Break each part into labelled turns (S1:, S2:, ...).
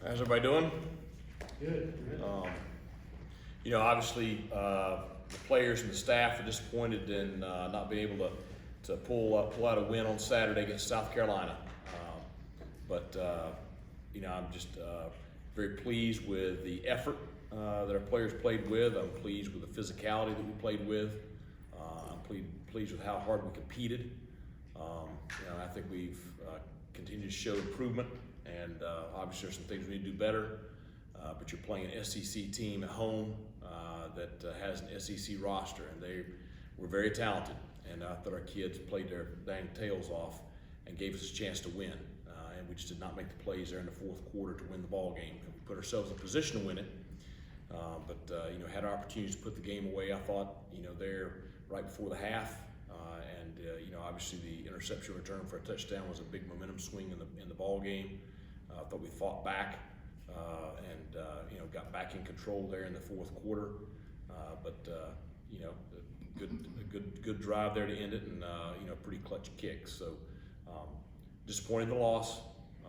S1: How's everybody doing?
S2: Good.
S1: Obviously, the players and the staff are disappointed in not being able to pull out a win on Saturday against South Carolina. I'm just very pleased with the effort that our players played with. I'm pleased with the physicality that we played with. I'm pleased with how hard we competed. I think we've continued to show improvement, and obviously there's some things we need to do better. But you're playing an SEC team at home that has an SEC roster, and they were very talented. And I thought our kids played their dang tails off and gave us a chance to win. And we just did not make the plays there in the fourth quarter to win the ball game. And we put ourselves in a position to win it, had opportunities to put the game away. I thought, there right before the half, obviously the interception return for a touchdown was a big momentum swing in the ball game. I thought we fought back and got back in control there in the fourth quarter. Good drive there to end it, and pretty clutch kick. So disappointed in the loss,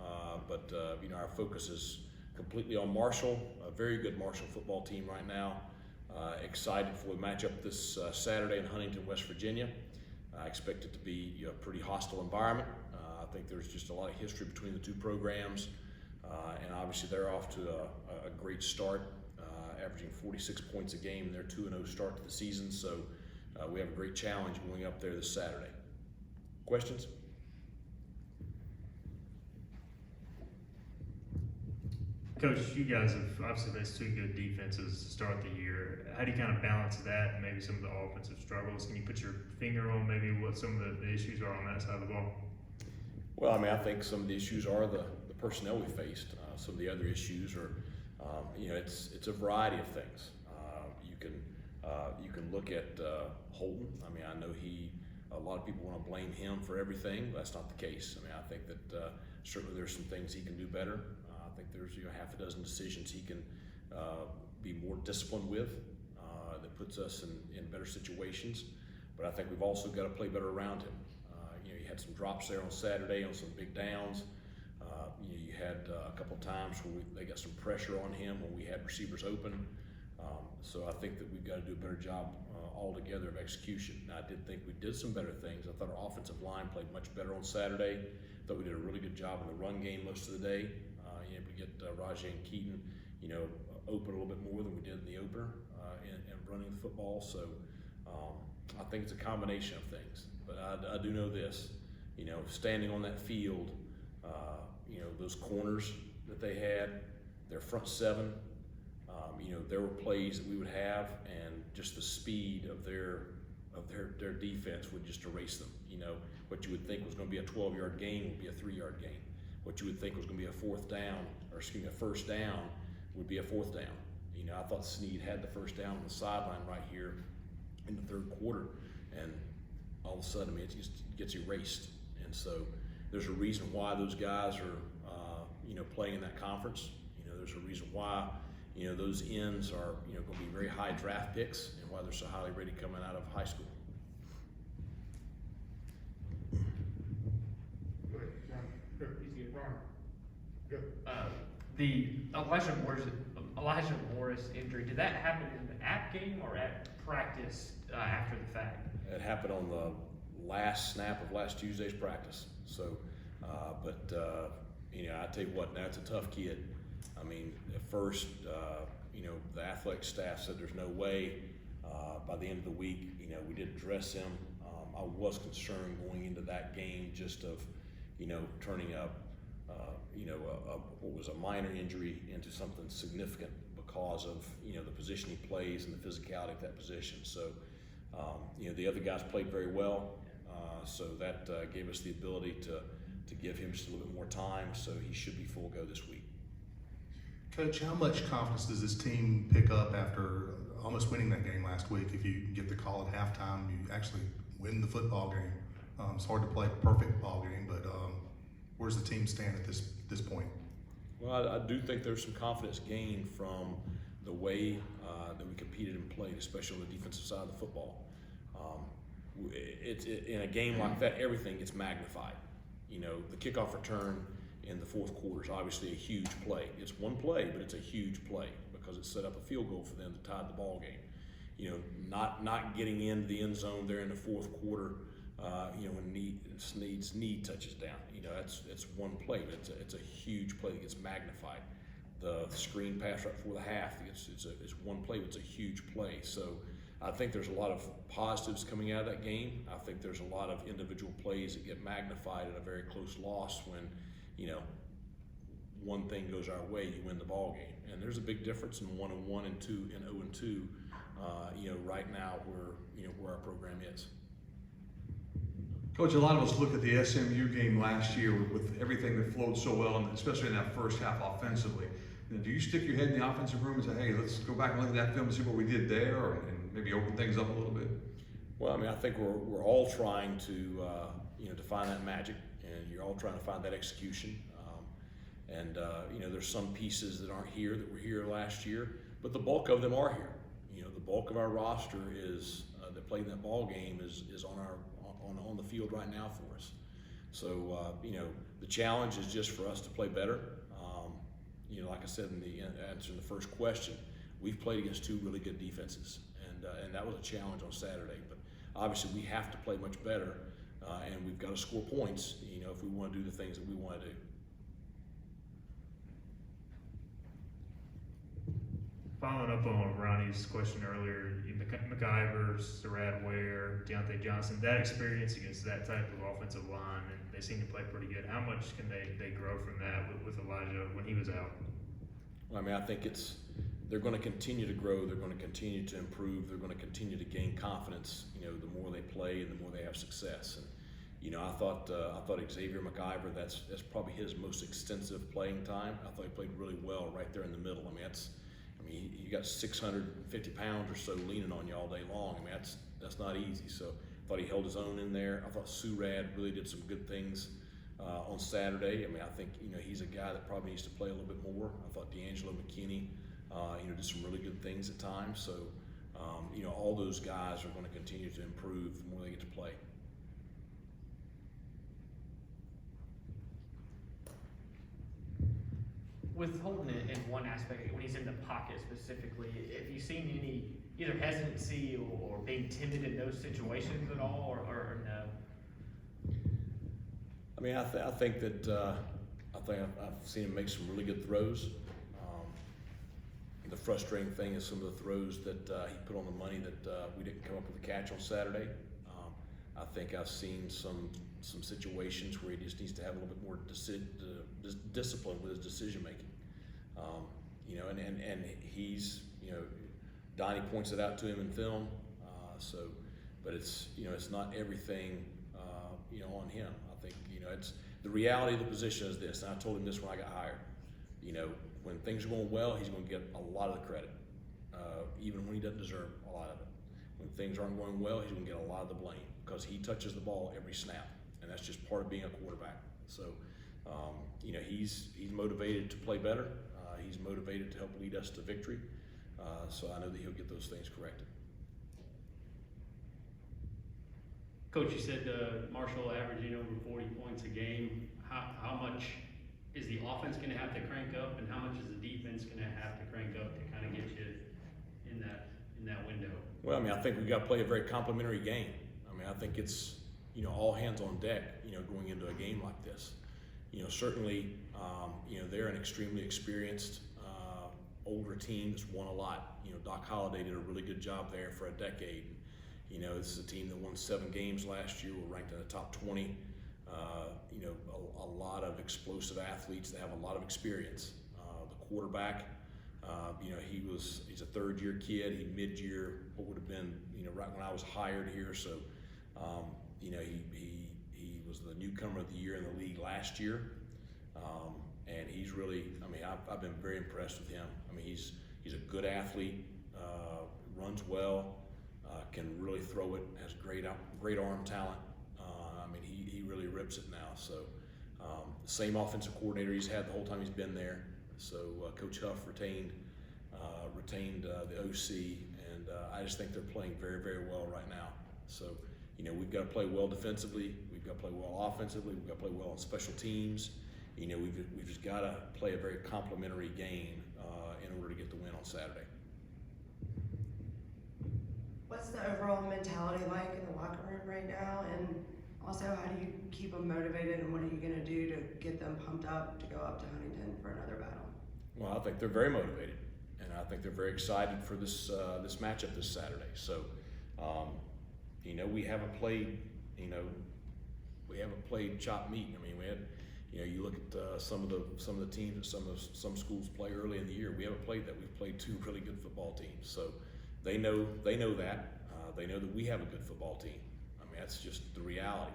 S1: our focus is completely on Marshall. A very good Marshall football team right now. Excited for the matchup this Saturday in Huntington, West Virginia. I expect it to be a pretty hostile environment. I think there's just a lot of history between the two programs, and obviously they're off to a great start, averaging 46 points a game in their 2-0 start to the season. So we have a great challenge going up there this Saturday. Questions?
S2: Coach, you guys have obviously faced two good defenses to start the year. How do you kind of balance that and maybe some of the offensive struggles? Can you put your finger on maybe what some of the issues are on that side of the ball?
S1: Well, I think some of the issues are the personnel we faced. Some of the other issues are, it's a variety of things. You can look at Holden. I know a lot of people want to blame him for everything. That's not the case. I think that certainly there's some things he can do better. I think there's half a dozen decisions he can be more disciplined with that puts us in better situations. But I think we've also got to play better around him. You had some drops there on Saturday on some big downs. You had a couple times where they got some pressure on him when we had receivers open. So I think that we've got to do a better job altogether of execution. Now, I did think we did some better things. I thought our offensive line played much better on Saturday. I thought we did a really good job in the run game most of the day. Able to get Rajay and Keaton, open a little bit more than we did in the opener and running the football. So I think it's a combination of things. But I do know this, standing on that field, those corners that they had, their front seven, there were plays that we would have, and just the speed of their defense would just erase them. What you would think was going to be a 12-yard gain would be a 3-yard gain. What you would think was going to be a first down would be a fourth down. I thought Snead had the first down on the sideline right here in the third quarter, and all of a sudden, it just gets erased. And so there's a reason why those guys are, playing in that conference. There's a reason why, those ends are, going to be very high draft picks, and why they're so highly rated coming out of high school.
S3: The Elijah Morris injury, did that happen in the app game or at practice after the fact?
S1: It happened on the last snap of last Tuesday's practice. So, I tell you what, that's a tough kid. At first, the athletic staff said there's no way. By the end of the week, we did dress him. I was concerned going into that game just of, turning up, what was a minor injury into something significant because of, the position he plays and the physicality of that position. So, the other guys played very well. So that gave us the ability to give him just a little bit more time. So he should be full go this week.
S4: Coach, how much confidence does this team pick up after almost winning that game last week? If you get the call at halftime, you actually win the football game. It's hard to play a perfect ball game, but where's the team stand at this point?
S1: Well, I do think there's some confidence gained from the way that we competed and played, especially on the defensive side of the football. In a game like that, everything gets magnified. The kickoff return in the fourth quarter is obviously a huge play. It's one play, but it's a huge play because it set up a field goal for them to tie the ball game. You know, not getting into the end zone there in the fourth quarter, you know, when Snead's knee touches down. You know, it's one play, but it's a huge play that gets magnified. The screen pass right before the half, it's one play, but it's a huge play. So I think there's a lot of positives coming out of that game. I think there's a lot of individual plays that get magnified in a very close loss when, you know, one thing goes our way, you win the ball game. And there's a big difference in 1-1 and 0-2. You know, right now where our program is.
S5: Coach, a lot of us look at the SMU game last year with everything that flowed so well, and especially in that first half offensively. You know, do you stick your head in the offensive room and say, hey, let's go back and look at that film and see what we did there, and maybe open things up a little bit?
S1: Well, I mean, I think we're all trying to you know, to find that magic, and you're all trying to find that execution. You know, there's some pieces that aren't here that were here last year, but the bulk of them are here. You know, the bulk of our roster is that played in that ball game is on the field right now for us. So you know, the challenge is just for us to play better. You know, like I said in the answer in the first question, we've played against two really good defenses, and that was a challenge on Saturday. But obviously, we have to play much better, and we've got to score points. You know, if we want to do the things that we want to do.
S2: Following up on Ronnie's question earlier, McIver, Sarad Ware, Deontay Johnson, that experience against that type of offensive line, and they seem to play pretty good. How much can they grow from that with Elijah when he was out?
S1: Well, I mean, I think they're going to continue to grow. They're going to continue to improve. They're going to continue to gain confidence. You know, the more they play and the more they have success. And you know, I thought Xavier McIver, that's probably his most extensive playing time. I thought he played really well right there in the middle. I mean, you got 650 pounds or so leaning on you all day long. I mean, that's not easy. So I thought he held his own in there. I thought Surad really did some good things on Saturday. I mean, I think, you know, he's a guy that probably needs to play a little bit more. I thought D'Angelo McKinney, you know, did some really good things at times. So, you know, all those guys are going to continue to improve the more they get to play.
S3: With Holton in one aspect, when he's in the pocket specifically, have you seen any either hesitancy or being timid in those situations at all, or no?
S1: I mean, I think that I've seen him make some really good throws. The frustrating thing is some of the throws that he put on the money that we didn't come up with a catch on Saturday. I think I've seen some situations where he just needs to have a little bit more discipline with his decision making. You know, and he's, you know, Donnie points it out to him in film. But it's, you know, it's not everything, you know, on him. I think, you know, it's the reality of the position is this, and I told him this when I got hired. You know, when things are going well, he's going to get a lot of the credit, even when he doesn't deserve a lot of it. When things aren't going well, he's going to get a lot of the blame because he touches the ball every snap, and that's just part of being a quarterback. So, you know, he's motivated to play better. He's motivated to help lead us to victory. So I know that he'll get those things corrected.
S6: Coach, you said Marshall averaging over 40 points a game. How much is the offense going to have to crank up, and how much is the defense going to have to crank up to kind of get you in that window?
S1: Well, I mean, I think we've got to play a very complimentary game. I mean, I think it's, you know, all hands on deck, you know, going into a game like this. You know, certainly, you know, they're an extremely experienced, older team that's won a lot. You know, Doc Holliday did a really good job there for a decade. You know, this is a team that won 7 games last year. We're ranked in the top 20. You know, a lot of explosive athletes that have a lot of experience. The quarterback, you know, he's a third-year kid. He mid-year, what would have been, you know, right when I was hired here. So, you know, he was the newcomer of the year in the league last year. And he's really, I mean, I've been very impressed with him. I mean, he's a good athlete, runs well, can really throw it, has great arm talent. I mean, he really rips it now. So, same offensive coordinator he's had the whole time he's been there. So, Coach Huff retained the OC, and I just think they're playing very, very well right now. So, you know, we've got to play well defensively, we've got to play well offensively, we've got to play well on special teams, we've just got to play a very complimentary game in order to get the win on Saturday.
S7: What's the overall mentality like in the locker room right now? And also, how do you keep them motivated, and what are you going to do to get them pumped up to go up to Huntington for another battle?
S1: Well, I think they're very motivated, and I think they're very excited for this this matchup this Saturday. So, we haven't played, chopped meat. I mean, we had, you look at some of the teams that some schools play early in the year. We haven't played that. We've played two really good football teams. So, they know that. They know that we have a good football team. I mean, that's just the reality.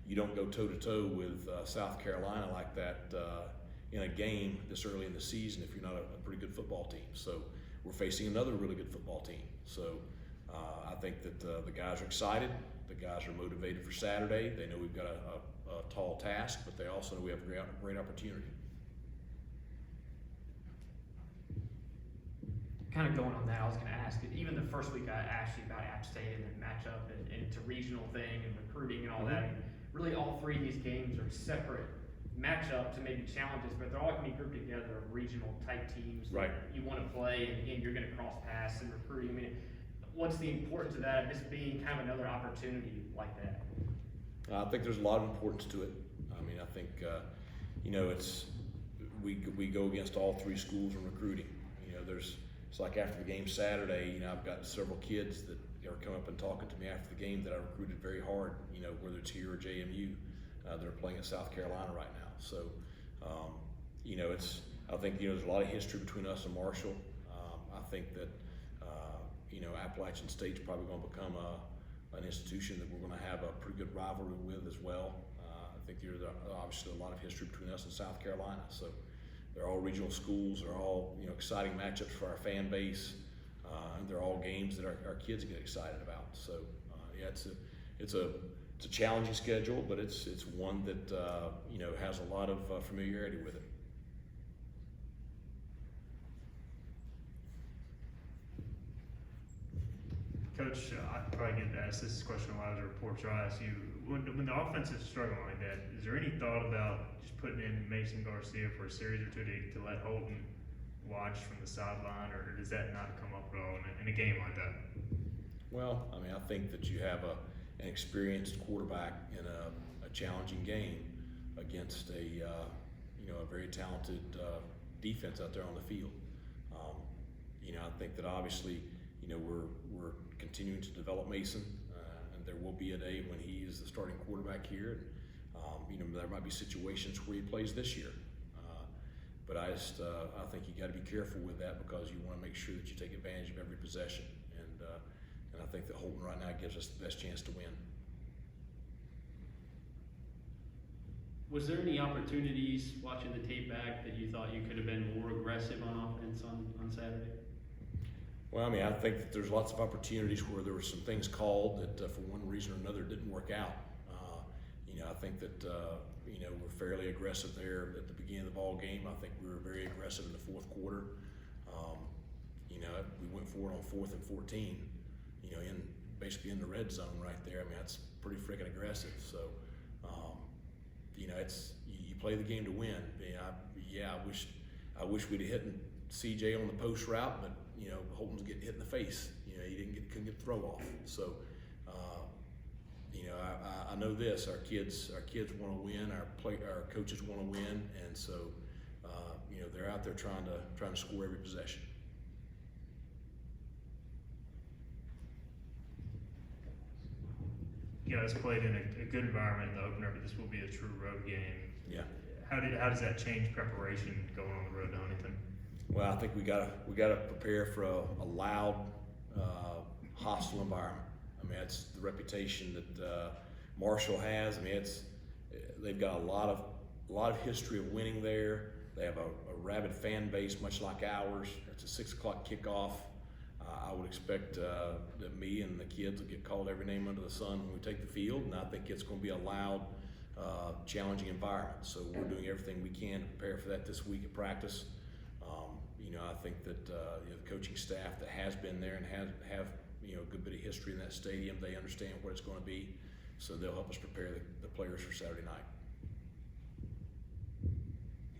S1: You don't go toe to toe with South Carolina like that in a game this early in the season if you're not a pretty good football team. So we're facing another really good football team. So I think that the guys are excited. The guys are motivated for Saturday. They know we've got a tall task, but they also know we have a great opportunity.
S3: Kind of going on that, I was going to ask, even the first week I asked you about App State and the matchup and it's a regional thing and recruiting and all that. And really all three of these games are separate matchups and maybe challenges, but they're all going to be grouped together of regional type teams.
S1: Right.
S3: You want to play and you're going to cross paths and recruiting. I mean, what's the importance of that, of this being kind of another opportunity like that?
S1: I think there's a lot of importance to it. I mean, I think, we go against all three schools in recruiting. It's like after the game Saturday, I've got several kids that are coming up and talking to me after the game that I recruited very hard, whether it's here or JMU, that are playing at South Carolina right now. So, I think, there's a lot of history between us and Marshall. I think that, Appalachian State's probably going to become an institution that we're going to have a pretty good rivalry with as well. I think there's obviously a lot of history between us and South Carolina. So they're all regional schools. They're all exciting matchups for our fan base, and they're all games that our kids get excited about. So it's a challenging schedule, but it's one that has a lot of familiarity with it.
S2: Coach, I probably get asked this question a lot as a reporter, so I'll ask you, when the offense is struggling like that, is there any thought about just putting in Mason Garcia for a series or two to let Holton watch from the sideline, or does that not come up at all in a game like that?
S1: Well, I mean, I think that you have an experienced quarterback in a challenging game against a very talented defense out there on the field. I think that obviously, we're continuing to develop Mason, and there will be a day when he is the starting quarterback here. There might be situations where he plays this year, but I think you got to be careful with that because you want to make sure that you take advantage of every possession, and I think that Holton right now gives us the best chance to win.
S6: Was there any opportunities watching the tape back that you thought you could have been more aggressive on offense on Saturday?
S1: Well, I mean, I think that there's lots of opportunities where there were some things called that for one reason or another didn't work out. I think that, we're fairly aggressive there at the beginning of the ball game. I think we were very aggressive in the fourth quarter. We went for it on 4th and 14, basically in the red zone right there. I mean, that's pretty freaking aggressive. So, you play the game to win. I wish we'd have hit CJ on the post route, but Holton's getting hit in the face. He couldn't get the throw off. So, I know this: our kids want to win. Our coaches want to win, and so they're out there trying to score every possession.
S2: You guys played in a good environment in the opener, but this will be a true road game.
S1: Yeah.
S2: How does that change preparation going on the road to Huntington?
S1: Well, I think we gotta prepare for a loud, hostile environment. I mean, that's the reputation that Marshall has. I mean, they've got a lot of history of winning there. They have a rabid fan base, much like ours. It's a 6 o'clock kickoff. I would expect that me and the kids will get called every name under the sun when we take the field, and I think it's going to be a loud, challenging environment. So we're doing everything we can to prepare for that this week at practice. I think that the coaching staff that has been there and have a good bit of history in that stadium, they understand what it's going to be, so they'll help us prepare the players for Saturday night.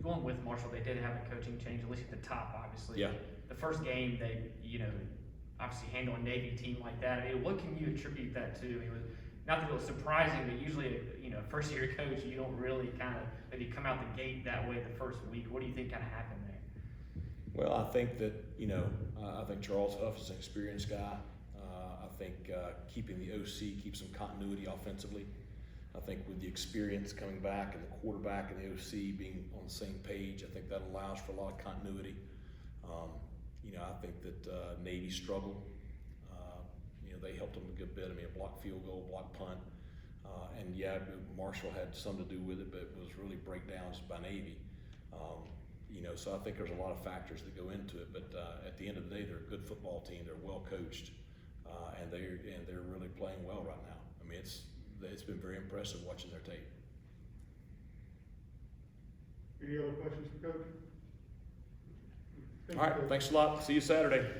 S3: going with Marshall, they did have a coaching change, at least at the top, obviously.
S1: Yeah.
S3: The first game, they, obviously handle a Navy team like that. I mean, what can you attribute that to? I mean, not that it was surprising, but usually, first year coach, you don't really kind of maybe come out the gate that way the first week. What do you think kind of happened there?
S1: Well, I think that, I think Charles Huff is an experienced guy. I think keeping the OC keeps some continuity offensively. I think with the experience coming back and the quarterback and the OC being on the same page, I think that allows for a lot of continuity. I think that Navy struggled. They helped them a good bit. I mean, a block field goal, block punt. And yeah, Marshall had some to do with it, but it was really breakdowns by Navy. So I think there's a lot of factors that go into it. But at the end of the day, they're a good football team. They're well coached, and they're really playing well right now. I mean, it's been very impressive watching their tape.
S8: Any other questions for Coach?
S1: All right, thanks a lot. See you Saturday.